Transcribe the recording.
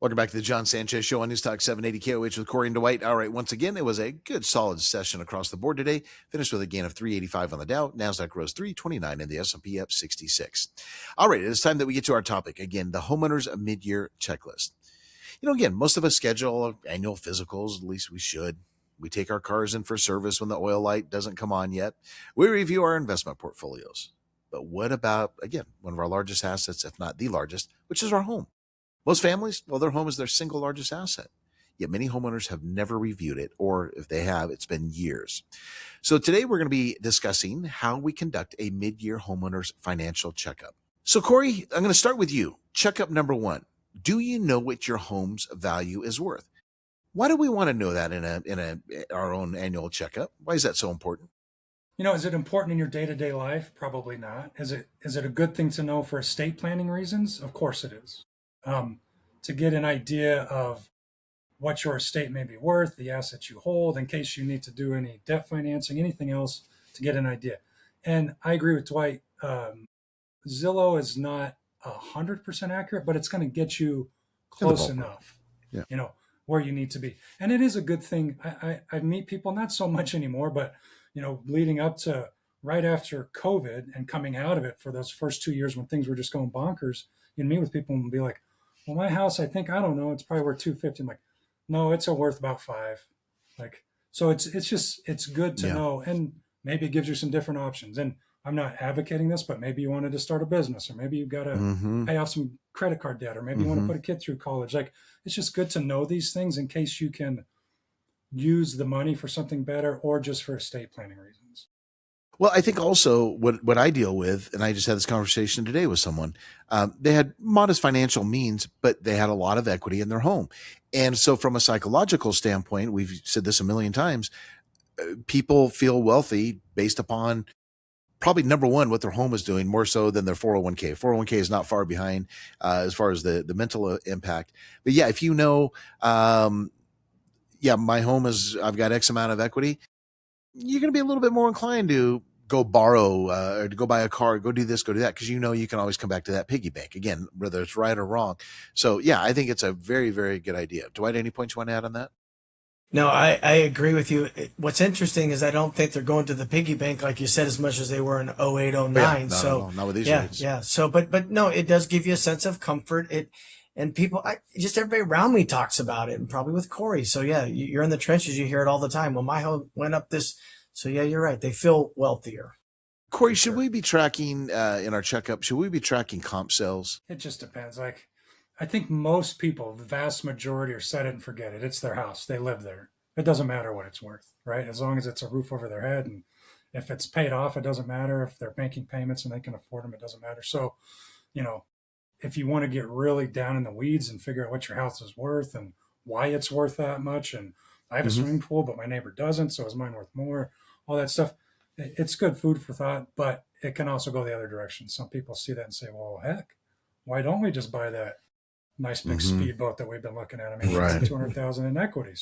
Welcome back to the John Sanchez Show on News Talk 780 KOH with Corey and Dwight. All right, once again, it was a good, solid session across the board today. Finished with a gain of 385 on the Dow. NASDAQ rose 329 and the S&P up 66. All right, it's time that we get to our topic. Again, the homeowners mid-year checklist. Again, most of us schedule annual physicals, at least we should. We take our cars in for service when the oil light doesn't come on yet. We review our investment portfolios. But what about, again, one of our largest assets, if not the largest, which is our home? Most families, well, their home is their single largest asset. Yet many homeowners have never reviewed it, or if they have, it's been years. So today we're going to be discussing how we conduct a mid-year homeowners financial checkup. So Corey, I'm going to start with you. Checkup number one. Do you know what your home's value is worth? Why do we want to know that in our own annual checkup? Why is that so important? Is it important in your day-to-day life? Probably not. Is it a good thing to know for estate planning reasons? Of course it is. To get an idea of what your estate may be worth, the assets you hold, in case you need to do any debt financing, anything else to get an idea. And I agree with Dwight. Zillow is not 100% accurate, but it's going to get you close enough, yeah. Where you need to be. And it is a good thing. I meet people, not so much anymore, but, leading up to right after COVID and coming out of it for those first 2 years when things were just going bonkers, you'd meet with people and be like, well, my house, I don't know, it's probably worth 250. I'm like, no, it's worth about 5. So it's good to know. And maybe it gives you some different options. And I'm not advocating this, but maybe you wanted to start a business, or maybe you've got to pay off some credit card debt, or maybe you want to put a kid through college. It's just good to know these things in case you can use the money for something better or just for estate planning reasons. Well, I think also what I deal with, and I just had this conversation today with someone, they had modest financial means, but they had a lot of equity in their home. And so from a psychological standpoint, we've said this a million times, people feel wealthy based upon probably number one, what their home is doing more so than their 401k. 401k is not far behind as far as the mental impact. But yeah, if my home I've got X amount of equity, you're going to be a little bit more inclined to go borrow or to go buy a car, go do this, go do that, because you can always come back to that piggy bank again, whether it's right or wrong. So yeah, I think it's a very, very good idea. Dwight, any points you want to add on that? No, I agree with you. What's interesting is I don't think they're going to the piggy bank, like you said, as much as they were in 08, 09. Not with these rates. Yeah. So, but no, it does give you a sense of comfort. And people, just everybody around me talks about it, and probably with Corey. So yeah, you're in the trenches. You hear it all the time. Well, my home went up this. So yeah, you're right. They feel wealthier. Corey, should we be tracking in our checkup? Should we be tracking comp sales? It just depends. I think most people, the vast majority, are set it and forget it. It's their house. They live there. It doesn't matter what it's worth, right? As long as it's a roof over their head, and if it's paid off, it doesn't matter. If they're making payments and they can afford them, it doesn't matter. So, if you want to get really down in the weeds and figure out what your house is worth and why it's worth that much, and I have a swimming pool, but my neighbor doesn't, so is mine worth more? All that stuff. It's good food for thought, but it can also go the other direction. Some people see that and say, well, heck, why don't we just buy that nice big speedboat that we've been looking at? I mean, right. $200,000 in equity.